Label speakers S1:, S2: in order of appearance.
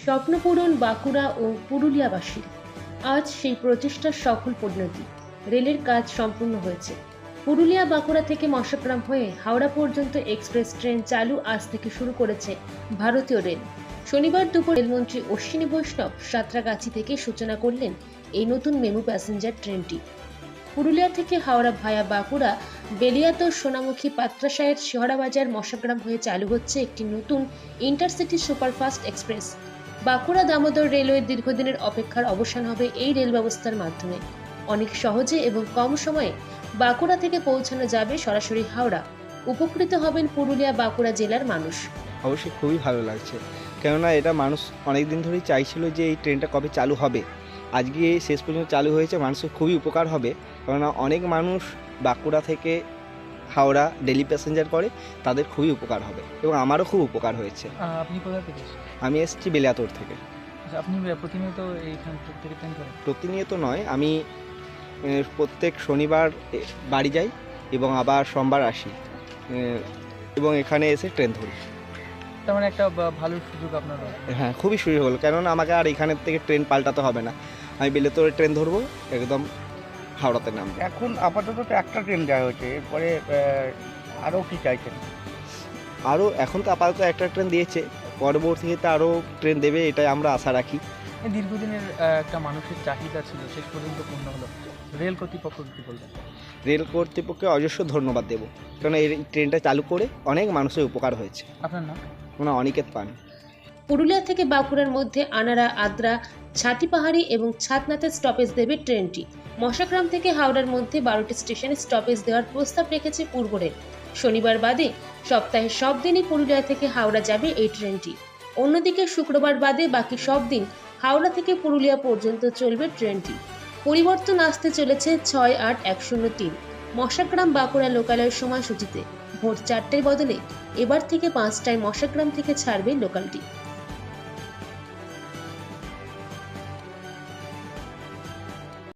S1: স্বপ্নপূরণ বাঁকুড়া ও পুরুলিয়াবাসীর। আজ সেই প্রচেষ্টার সফল পরিণতি। রেলের কাজ সম্পূর্ণ হয়েছে। পুরুলিয়া বাঁকুড়া থেকে মশাগ্রাম হয়ে হাওড়া পর্যন্ত এক্সপ্রেস ট্রেন চালু আজ থেকে শুরু করেছে ভারতীয় রেল। শনিবার দুপুর রেলমন্ত্রী অশ্বিনী বৈষ্ণব সাঁতরাগাছি থেকে সূচনা করলেন এই নতুন মেমু প্যাসেঞ্জার ট্রেনটি। পুরুলিয়া থেকে হাওড়া ভায়া বাঁকুড়া, বেলিয়াতোড়, সোনামুখী, পাত্রাসায়ের, শিহরাবাজার, মশাগ্রাম হয়ে চালু হচ্ছে একটি নতুন intercity superfast express. Bankura Damodar রেলওয়ের দীর্ঘদিনের অপেক্ষার অবসান হবে এই রেল ব্যবস্থার মাধ্যমে। অনেক সহজে এবং কম সময়ে বাঁকুড়া থেকে পৌঁছানো যাবে সরাসরি হাওড়া। উপকৃত হবেন পুরুলিয়া বাঁকুড়া জেলার মানুষ।
S2: অবশ্যই খুবই ভালো লাগছে, কেননা এটা মানুষ অনেক দিন ধরেই চাইছিল যে এই ট্রেনটা কবে চালু হবে। আজকে শেষ পর্যন্ত চালু হয়েছে, মানুষের খুবই উপকার হবে। কেননা অনেক মানুষ বাঁকুড়া থেকে হাওড়া ডেলি প্যাসেঞ্জার করে, তাদের খুবই উপকার হবে এবং আমারও খুব উপকার হয়েছে।
S3: আপনি কোথা থেকে?
S2: আমি এসেছি বেলিয়াতোড় থেকে।
S3: আচ্ছা, আপনি প্রতিনিয়ত এইখান থেকে ট্রেন করেন?
S2: প্রতিনিয়ত নয়, আমি প্রত্যেক শনিবার বাড়ি যাই এবং আবার সোমবার আসি এবং এখানে এসে ট্রেন ধরি।
S3: তার মানে একটা ভালো সুযোগ আপনার।
S2: হ্যাঁ, খুবই সুযোগ হলো, কেননা আমাকে আর এখানের থেকে ট্রেন পাল্টাতে হবে না। আমি বেলিয়াতোড়ে ট্রেন ধরবো, একদম হাওড়াতে নামবো।
S4: এখন আপাতত তো একটা ট্রেন দেওয়া হয়েছে, এরপরে আরও কি চাইছেন?
S2: আরও এখন তো আপাতত একটা ট্রেন দিয়েছে, পরবর্তীতে আরও ট্রেন দেবে, এটাই আমরা আশা রাখি।
S3: দীর্ঘদিনের একটা মানুষের চাহিদা ছিল, শেষ পর্যন্ত পূর্ণ হলো। রেল কর্তৃপক্ষ কি বলবেন?
S2: রেল কর্তৃপক্ষকে অজস্র ধন্যবাদ দেবো, কারণ এই ট্রেনটা চালু করে অনেক মানুষের উপকার হয়েছে।
S3: আপনার নাম?
S2: ওনা অনিকেত পান।
S1: পুরুলিয়া থেকে বাঁকুড়ার মধ্যে আনাড়া, আদ্রা, ছাতিপাহাড়ি এবং ছাতনাতে স্টপেজ দেবে ট্রেনটি। মশাগ্রাম থেকে হাওড়ার মধ্যে 12টি স্টেশনে স্টপেজ দেওয়ার প্রস্তাব রেখেছে পূর্ব রেল। শনিবার বাদে সপ্তাহের সব দিনই পুরুলিয়া থেকে হাওড়া যাবে এই ট্রেনটি। অন্যদিকে শুক্রবার বাদে বাকি সব দিন হাওড়া থেকে পুরুলিয়া পর্যন্ত চলবে ট্রেনটি। পরিবর্তন আসতে চলেছে 6-8-103 মশাগ্রাম বাঁকুড়া লোকালয়ের সময়সূচিতে। ভোর 4টের বদলে এবার থেকে 5টায় মশাগ্রাম থেকে ছাড়বে লোকালটি।